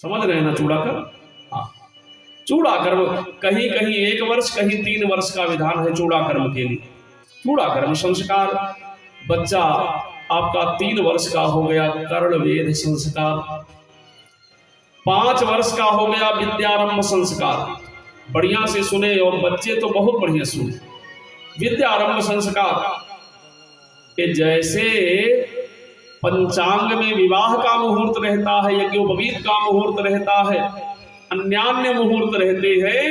समझ रहे हैं ना चूड़ा कर्म? हाँ, चूड़ा कर्म कहीं कहीं 1 वर्ष, कहीं 3 वर्ष का विधान है चूड़ा कर्म के लिए। चूड़ा कर्म संस्कार, बच्चा आपका 3 वर्ष का हो गया कर्ण वेद संस्कार, 5 वर्ष का हो गया विद्यारंभ संस्कार। बढ़िया से सुने, और बच्चे तो बहुत बढ़िया सुने। विद्यारंभ संस्कार के जैसे पंचांग में विवाह का मुहूर्त रहता है, यज्ञोपवीत का मुहूर्त रहता है, अन्यान्य मुहूर्त रहते हैं,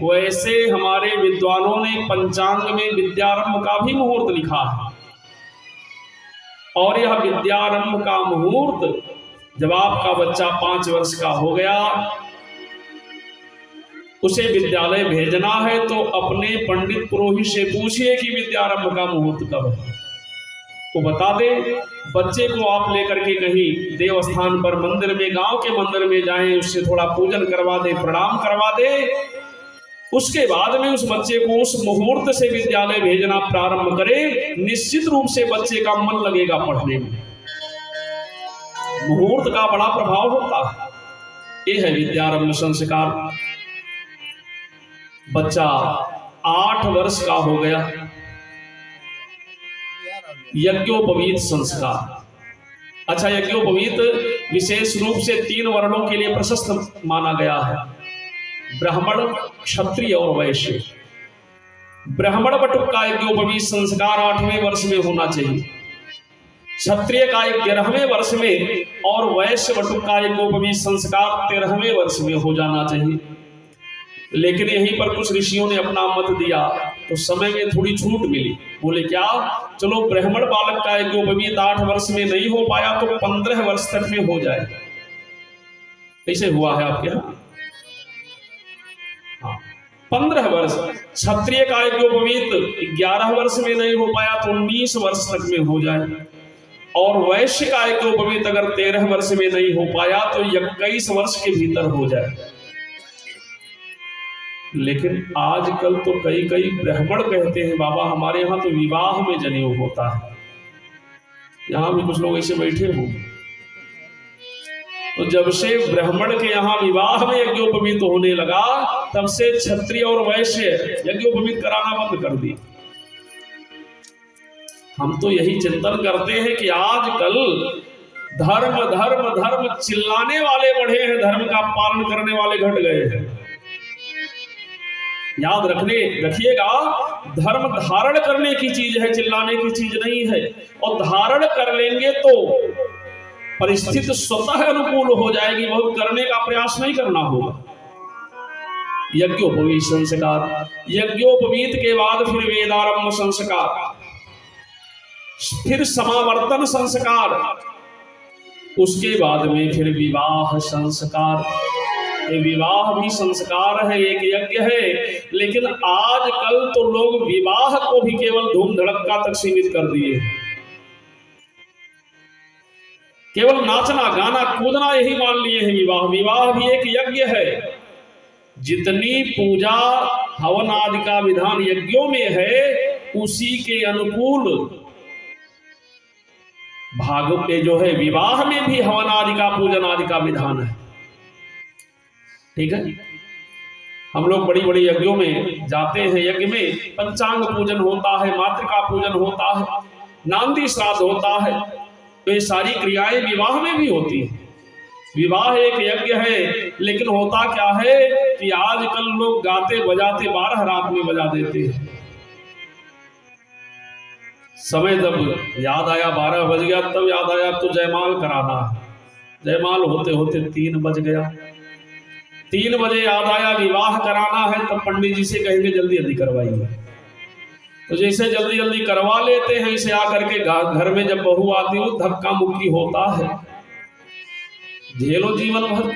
वैसे हमारे विद्वानों ने पंचांग में विद्यारंभ का भी मुहूर्त लिखा है। और यह विद्यारंभ का मुहूर्त जब आपका बच्चा 5 वर्ष का हो गया, उसे विद्यालय भेजना है तो अपने पंडित पुरोहित से पूछिए कि विद्यारंभ का मुहूर्त कब है, वो बता दे। बच्चे को आप लेकर के कहीं देवस्थान पर, मंदिर में, गांव के मंदिर में जाएं, उससे थोड़ा पूजन करवा दे, प्रणाम करवा दे। उसके बाद में उस बच्चे को उस मुहूर्त से विद्यालय भेजना प्रारंभ करे, निश्चित रूप से बच्चे का मन लगेगा पढ़ने में। मुहूर्त का बड़ा प्रभाव होता है। ये है विद्यारंभ संस्कार। बच्चा 8 वर्ष का हो गया, यज्ञोपवीत संस्कार। अच्छा, यज्ञोपवीत विशेष रूप से 3 वर्णों के लिए प्रशस्त माना गया है, ब्राह्मण, क्षत्रिय और वैश्य। ब्राह्मण बटुक का यज्ञोपवीत संस्कार 8वें वर्ष में होना चाहिए, क्षत्रिय का 11वें वर्ष में, और वैश्य बटुक का यज्ञोपवीत संस्कार 13वें वर्ष में हो जाना चाहिए। लेकिन यहीं पर कुछ ऋषियों ने अपना मत दिया, तो समय में थोड़ी छूट मिली। बोले क्या, चलो ब्राह्मण बालक का यज्ञोपवीत 8 वर्ष में नहीं हो पाया तो 15 वर्ष तक में हो जाए। ऐसे हुआ है आपके यहाँ? हाँ, 15 वर्ष। क्षत्रिय का यज्ञोपवीत 11 वर्ष में नहीं हो पाया तो 19 वर्ष तक में हो जाए, और वैश्य का यज्ञोपवीत अगर 13 वर्ष में नहीं हो पाया तो 21 वर्ष के भीतर हो जाए। लेकिन आजकल तो कई ब्राह्मण कहते हैं, बाबा हमारे यहाँ तो विवाह में जनेऊ होता है। यहाँ भी कुछ लोग ऐसे बैठे हो, तो जब से ब्राह्मण के यहाँ विवाह में यज्ञोपवीत होने लगा, तब से क्षत्रिय और वैश्य यज्ञोपवीत कराना बंद कर दी। हम तो यही चिंतन करते हैं कि आजकल धर्म धर्म धर्म चिल्लाने वाले बढ़े हैं, धर्म का पालन करने वाले घट गए हैं। याद रखिएगा, धर्म धारण करने की चीज है, चिल्लाने की चीज नहीं है। और धारण कर लेंगे तो परिस्थिति स्वतः अनुकूल हो जाएगी, बहुत करने का प्रयास नहीं करना होगा। यज्ञोपवीत संस्कार, यज्ञोपवीत के बाद फिर वेदारंभ संस्कार, फिर समावर्तन संस्कार, उसके बाद में फिर विवाह संस्कार। विवाह भी संस्कार है, एक यज्ञ है। लेकिन आजकल तो लोग विवाह को भी केवल धूम धड़क्का तक सीमित कर दिए, केवल नाचना गाना कूदना यही मान लिए हैं विवाह। विवाह भी एक यज्ञ है। जितनी पूजा हवन आदि का विधान यज्ञों में है, उसी के अनुकूल भागों के जो है विवाह में भी हवन आदि का, पूजन आदि का विधान है। ठीक है, हम लोग बड़ी बड़ी यज्ञों में जाते हैं। यज्ञ में पंचांग पूजन होता है, मातृका पूजन होता है, नांदी श्राद्ध होता है, तो ये सारी क्रियाएं विवाह में भी होती है। विवाह एक यज्ञ है, लेकिन होता क्या है कि आजकल लोग गाते बजाते 12 रात में बजा देते हैं। समय जब याद आया 12 बज गया, तब याद आया तो जयमाल कराना है। जयमाल होते होते 3 बज गया। 3 बजे याद आया विवाह कराना है, तब पंडित जी से कहेंगे जल्दी जल्दी करवाइए। तो जैसे जल्दी जल्दी करवा लेते हैं, इसे आकर के घर में जब बहू आती हो, धक्का मुक्की होता है, झेलो जीवन भर।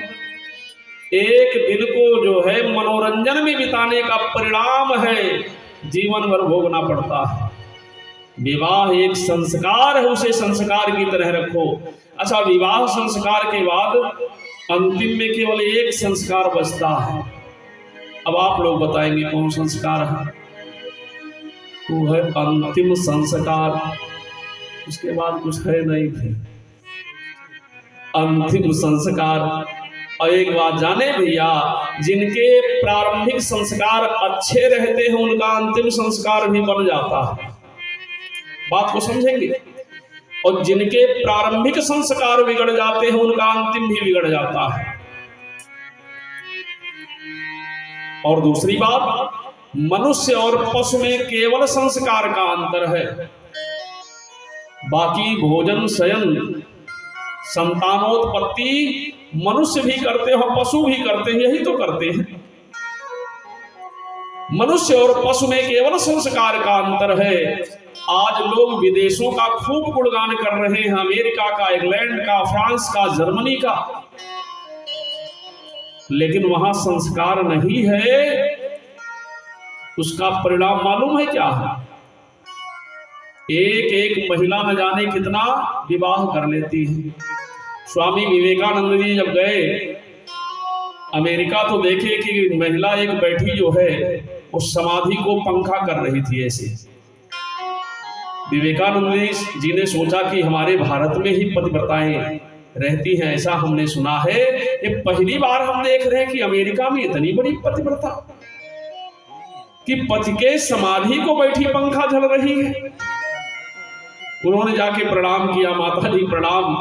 एक दिन को जो है मनोरंजन में बिताने का परिणाम है, जीवन भर भोगना पड़ता है। विवाह एक संस्कार है, उसे संस्कार की तरह रखो। अच्छा, विवाह संस्कार के बाद अंतिम में केवल एक संस्कार बचता है। अब आप लोग बताएंगे कौन संस्कार है? वो है अंतिम संस्कार। उसके बाद कुछ है नहीं। फिर अंतिम संस्कार और एक बात जाने भैया, जिनके प्रारंभिक संस्कार अच्छे रहते हैं उनका अंतिम संस्कार भी बन जाता है। बात को समझेंगे? और जिनके प्रारंभिक संस्कार बिगड़ जाते हैं उनका अंतिम भी बिगड़ जाता है। और दूसरी बात, मनुष्य और पशु में केवल संस्कार का अंतर है, बाकी भोजन, शयन, संतानोत्पत्ति मनुष्य भी करते हैं, पशु भी करते हैं, यही तो करते हैं। मनुष्य और पशु में केवल संस्कार का अंतर है। आज लोग विदेशों का खूब गुणगान कर रहे हैं, अमेरिका का, इंग्लैंड का, फ्रांस का, जर्मनी का, लेकिन वहां संस्कार नहीं है। उसका परिणाम मालूम है क्या है? एक एक महिला न जाने कितना विवाह कर लेती है। स्वामी विवेकानंद जी जब गए अमेरिका तो देखे कि महिला एक बैठी जो है उस समाधि को पंखा कर रही थी ऐसे। विवेकानंद जी ने सोचा कि हमारे भारत में ही पतिव्रताएं रहती हैं, ऐसा हमने सुना है। ये पहली बार हम देख रहे हैं कि अमेरिका में इतनी बड़ी पतिव्रता कि पति के समाधि को बैठी पंखा झल रही है। उन्होंने जाके प्रणाम किया, माता जी प्रणाम,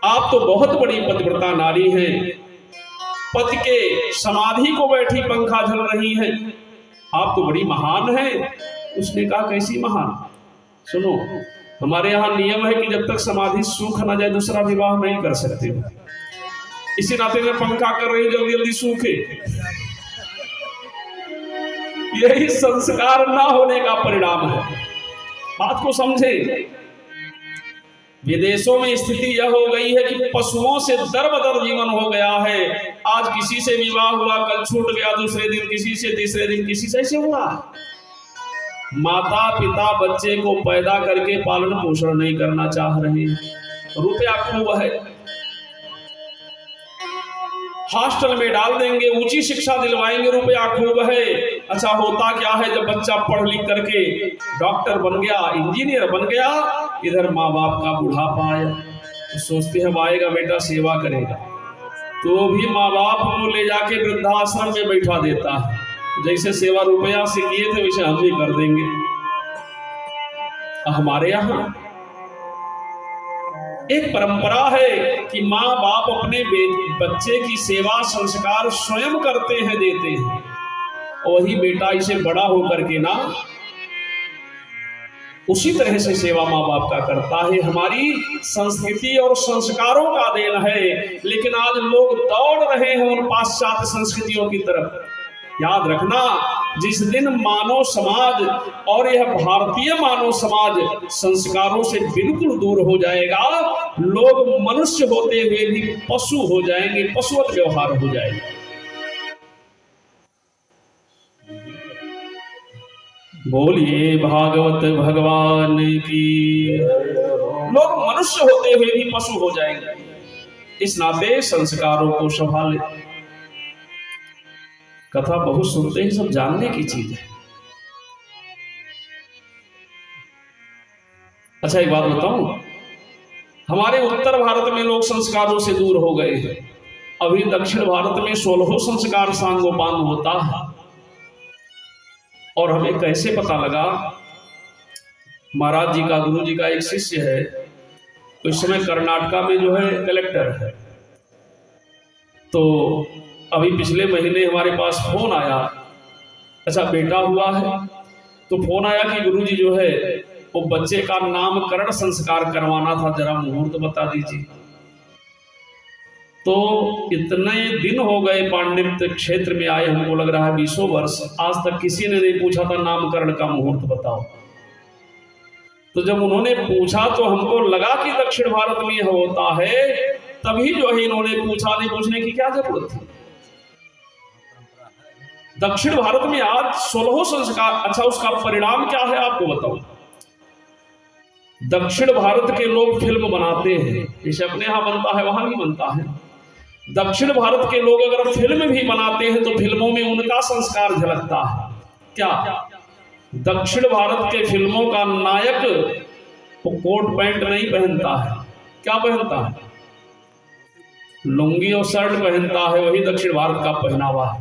आप तो बहुत बड़ी पतिव्रता नारी हैं, पति के समाधि को बैठी पंखा झल रही है, आप तो बड़ी महान हैं। उसने कहा कैसी महान? सुनो, हमारे यहाँ नियम है कि जब तक समाधि सूख ना जाए दूसरा विवाह नहीं कर सकते। इसी नाते में पंखा कर रही, जल्दी जल्दी सूखे। यही संस्कार ना होने का परिणाम है। बात को समझे। विदेशों में स्थिति यह हो गई है कि पशुओं से दर-बदर जीवन हो गया है। आज किसी से विवाह हुआ, कल छूट गया, दूसरे दिन किसी से, तीसरे दिन किसी से, ऐसे हुआ। माता पिता बच्चे को पैदा करके पालन पोषण नहीं करना चाह रहे, रुपया खूब है, हॉस्टल में डाल देंगे, ऊंची शिक्षा दिलवाएंगे, रुपया खूब है। अच्छा होता क्या है, जब बच्चा पढ़ लिख करके डॉक्टर बन गया, इंजीनियर बन गया, इधर माँ बाप का बुढ़ापा आया तो सोचते हैं आएगा बेटा सेवा करेगा, तो भी माँ बाप को ले जाके वृद्धाश्रम में बैठा देता है। जैसे सेवा रुपया से किए थे वैसे हम भी कर देंगे। हमारे यहाँ एक परंपरा है कि माँ बाप अपने बच्चे की सेवा संस्कार स्वयं करते हैं, देते हैं, और वही बेटा इसे बड़ा होकर के ना उसी तरह से सेवा माँ बाप का करता है। हमारी संस्कृति और संस्कारों का देन है, लेकिन आज लोग दौड़ रहे हैं उन पाश्चात्य संस्कृतियों की तरफ। याद रखना, जिस दिन मानव समाज और यह भारतीय मानव समाज संस्कारों से बिल्कुल दूर हो जाएगा, लोग मनुष्य होते हुए भी पशु हो जाएंगे, पशुवत व्यवहार हो जाएगा। बोलिए भागवत भगवान की। लोग मनुष्य होते हुए भी पशु हो जाएंगे। इस नाते संस्कारों को संभाले। कथा बहुत सुनते ही सब जानने की चीज है। अच्छा एक बात बताऊं, हमारे उत्तर भारत में लोग संस्कारों से दूर हो गए हैं। अभी दक्षिण भारत में 16 संस्कार सांगोपांग होता है। और हमें कैसे पता लगा? महाराज जी का, गुरु जी का एक शिष्य है, उस समय कर्नाटका में जो है कलेक्टर है। तो अभी पिछले महीने हमारे पास फोन आया, अच्छा बेटा हुआ है, तो फोन आया कि गुरु जी जो है वो बच्चे का नामकरण संस्कार करवाना था, जरा मुहूर्त बता दीजिए। तो इतने दिन हो गए पांडित्य क्षेत्र में आए, हमको लग रहा है 20 वर्ष, आज तक किसी ने नहीं पूछा था नामकरण का मुहूर्त बताओ। तो जब उन्होंने पूछा तो हमको लगा कि दक्षिण भारत में यह होता है, तभी जो है इन्होंने पूछा, नहीं पूछने की क्या जरूरत थी। दक्षिण भारत में आज 16 संस्कार। अच्छा उसका परिणाम क्या है आपको बताओ। दक्षिण भारत के लोग फिल्म बनाते हैं, जैसे अपने यहां बनता है वहां भी बनता है। दक्षिण भारत के लोग अगर फिल्म भी बनाते हैं तो फिल्मों में उनका संस्कार झलकता है। क्या? दक्षिण भारत के फिल्मों का नायक वो कोट पैंट नहीं पहनता है, क्या पहनता है? लुंगी और शर्ट पहनता है, वही दक्षिण भारत का पहनावा है।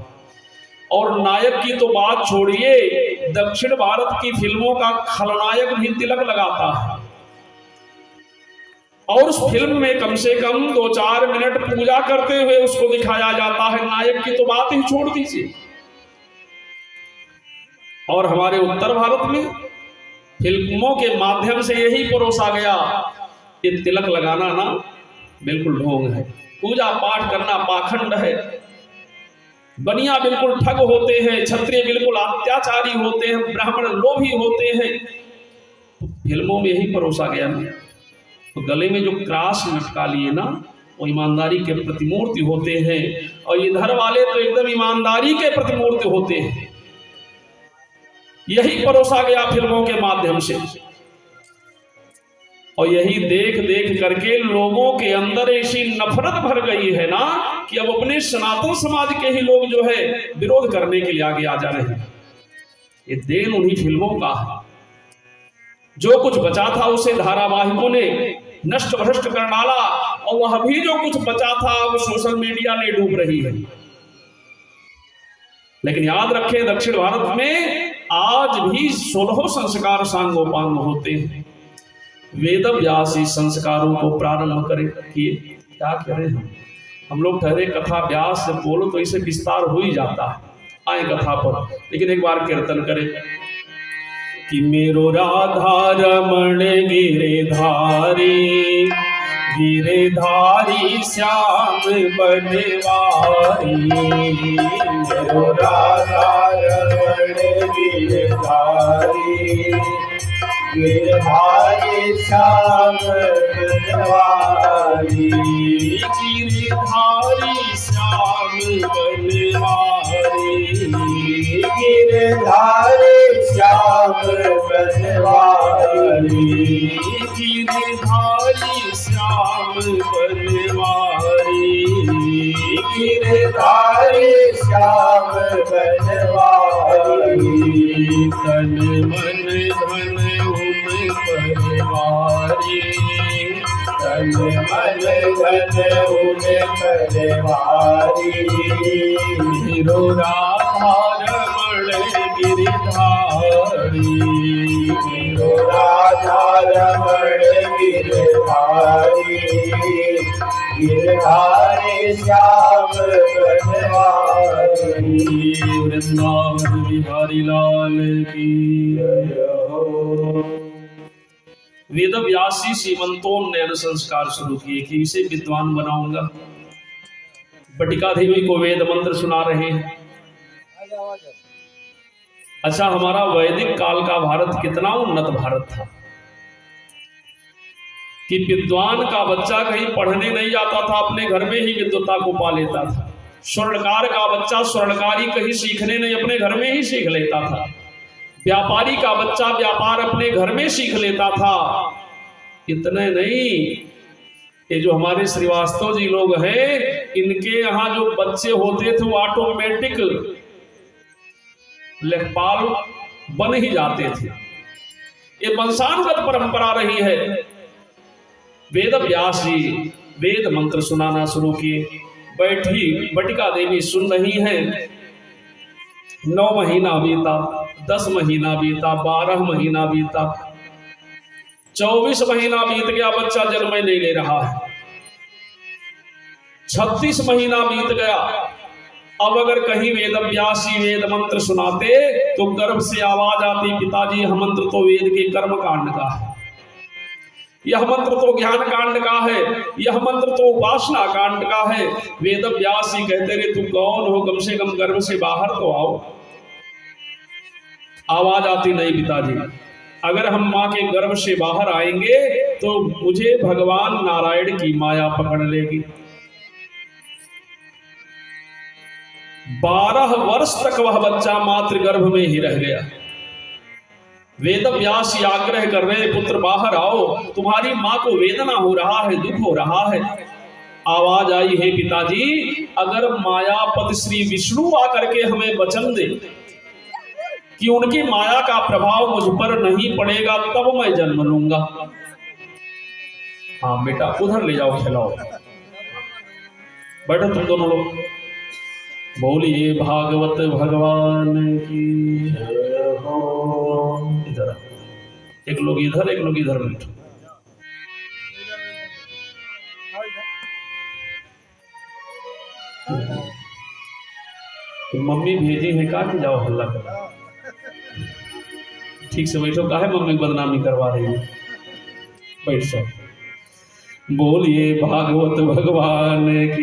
और नायक की तो बात छोड़िए, दक्षिण भारत की फिल्मों का खलनायक भी तिलक लगाता है, और उस फिल्म में कम से कम 2-4 मिनट पूजा करते हुए उसको दिखाया जाता है। नायक की तो बात ही छोड़ दीजिए। और हमारे उत्तर भारत में फिल्मों के माध्यम से यही परोसा गया, ये तिलक लगाना ना बिल्कुल ढोंग है, पूजा पाठ करना पाखंड है, बनिया बिल्कुल ठग होते हैं, क्षत्रिय बिल्कुल अत्याचारी होते हैं, ब्राह्मण लोभी होते हैं। फिल्मों में यही परोसा गया ना। तो गले में जो क्रास लटका लिए ना, वो ईमानदारी के प्रतिमूर्ति होते हैं, और इधर वाले तो एकदम ईमानदारी के प्रतिमूर्ति होते हैं। यही परोसा गया फिल्मों के माध्यम से, और यही देख देख करके लोगों के अंदर ऐसी नफरत भर गई है ना कि अब अपने सनातन समाज के ही लोग जो है विरोध करने के लिए आगे आ जा रहे हैं। ये देन उन्हीं फिल्मों का है। जो कुछ बचा था उसे धारावाहिकों ने नष्ट भ्रष्ट कर डाला, और वह भी जो कुछ बचा था वो सोशल मीडिया ले डूब रही है। लेकिन याद रखें, दक्षिण भारत में आज भी 16 संस्कार सांगोपांग होते हैं। वेद व्यास इस संस्कारों को प्रारंभ किए। क्या करें हम लोग ठहरे कथा व्यास से बोलो तो इसे विस्तार हो ही जाता है। आए कथा पर, लेकिन एक बार कीर्तन करें कि मेरो राधा रमण गिरधारी, गिरधारी श्याम बनवारी। मेरो राधा रमण गिरधारी, गिरधारी श्याम बनवारी। गिरधारी श्याम बनवारी, गिरधारी श्याम बनवारी। गिरधारी श्याम बनवारी, गिरधारी श्याम बनवारी। तन मन धन परिवारी, तन मन धन उन परिवारी। मेरो राधा रमण गिरधारी, मेरो राधा रमण गिरधारी, गिरधारी श्याम बनवारी। वृंदावन बिहारी लाल की जय हो। वेद व्यासी सीमंतों ने संस्कार शुरू किए कि इसे विद्वान बनाऊंगा। बटिका देवी को वेद मंत्र सुना रहे हैं। अच्छा, हमारा वैदिक काल का भारत कितना उन्नत भारत था कि विद्वान का बच्चा कहीं पढ़ने नहीं जाता था, अपने घर में ही विद्वता को पा लेता था। स्वर्णकार का बच्चा स्वर्णकारी कहीं सीखने नहीं, अपने घर में ही सीख लेता था। व्यापारी का बच्चा व्यापार अपने घर में सीख लेता था। इतने नहीं, ये जो हमारे श्रीवास्तव जी लोग हैं, इनके यहाँ जो बच्चे होते थे वो ऑटोमेटिक लेखपाल बन ही जाते थे। ये वंशानुगत परंपरा रही है। वेद व्यास जी वेद मंत्र सुनाना शुरू किए। बैठी बटिका देवी सुन रही है। 9 महीना बीता, 10 महीना बीता, 12 महीना बीता, 24 महीना बीत गया, बच्चा जन्म नहीं ले रहा है। 36 महीना बीत गया। अब अगर कहीं वेद व्यासी वेद मंत्र सुनाते तो गर्भ से आवाज आती, पिताजी यह मंत्र तो वेद के कर्म कांड का है, यह मंत्र तो ज्ञान कांड का है, यह मंत्र तो उपासना कांड का है। वेद व्यासी कहते रहे, तुम कौन हो, कम से कम गर्भ से बाहर तो आओ। आवाज आती, नहीं पिताजी, अगर हम माँ के गर्भ से बाहर आएंगे तो मुझे भगवान नारायण की माया पकड़ लेगी। 12 वर्ष तक वह बच्चा मातृ गर्भ में ही रह गया। वेद व्यास आग्रह कर रहे, पुत्र बाहर आओ, तुम्हारी माँ को वेदना हो रहा है, दुख हो रहा है। आवाज आई, हे पिताजी, अगर मायापति श्री विष्णु आकर के हमें वचन दे कि उनकी माया का प्रभाव मुझ पर नहीं पड़ेगा, तब मैं जन्म लूंगा। हाँ बेटा, उधर ले जाओ, खिलाओ। बैठो तुम दोनों लोग। बोलिए भागवत भगवान की जय हो। इधर आओ। एक लोग इधर, एक लोग इधर बैठो। तो मम्मी भेजी है का कि जाओ हल्ला करो। ठीक से बैठो, काहे मम्मी की बदनामी करवा रही हो। बैठ जाओ। बोलिए भागवत भगवान की